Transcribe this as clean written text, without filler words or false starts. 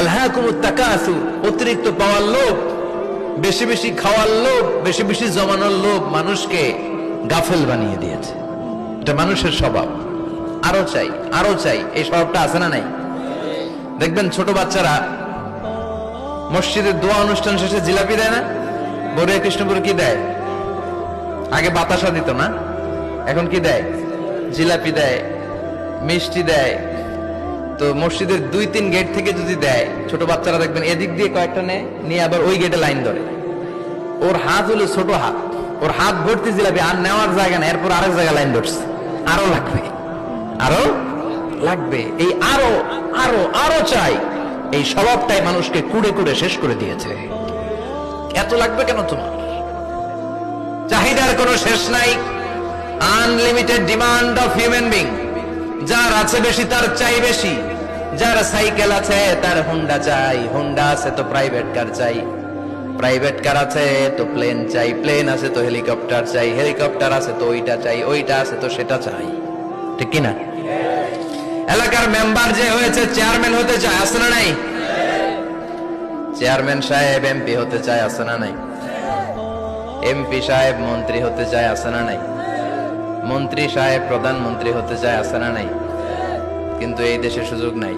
আলহাকুমুত তাকাসুর, অতিরিক্ত পাওয়ার লোভ, বেশি বেশি খাওয়ার লোভ, বেশি বেশি জমানোর লোভ মানুষকে গাফেল বানিয়ে দিয়েছে। এটা মানুষের স্বভাব, আরো চাই আরো চাই, এই স্বভাবটা আছে না নাই? দেখবেন ছোট বাচ্চারা মসজিদের দোয়া অনুষ্ঠান শেষে জিলাপি দেয় না? বড়িয়া কৃষ্ণপুর কি দেয়? আগে বাতাসা দিত না, এখন কি দেয়? জিলাপি দেয়, মিষ্টি দেয়। তো মসজিদের 2-3 গেট থেকে যদি দেয়, ছোট বাচ্চারা দেখবেন এদিক দিয়ে কয়েকটা নেয়, নিয়ে আবার ওই গেটে লাইন ধরে। ওর হাত হলো ছোট হাত, ওর হাত ভর্তি জিলাপি, আর নেওয়ার জায়গা না, এরপর আরেক জায়গায় লাইন ধরছে, আরো লাগবে আরো লাগবে, এই আরো আরো আরো চাই, এই স্বভাবটাই মানুষকে কুড়ে কুড়ে শেষ করে দিয়েছে। এত লাগবে কেন তোমার? চাহিদার কোনো শেষ নাই, unlimited demand of human being. যার আছে বেশি তার চাই বেশি, যার সাইকেল আছে তার হুন্ডা চাই, হুন্ডা আছে তো প্রাইভেট কার চাই, প্রাইভেট কার আছে তো প্লেন চাই, প্লেন আছে তো হেলিকপ্টার চাই, হেলিকপ্টার আছে তো ওইটা চাই, ওইটা আছে তো সেটা চাই। ঠিক কিনা? এলাকার মেম্বার যে হয়েছে চেয়ারম্যান হতে চায়, আছে না নাই? চেয়ারম্যান সাহেব এমপি হতে চায়, আছে না নাই? এমপি সাহেব মন্ত্রী হতে চায়, আছে না নাই? মন্ত্রী সাহেব প্রধানমন্ত্রী হতে চায়, আছে না নাই? কিন্তু এই দেশে সুযোগ নাই।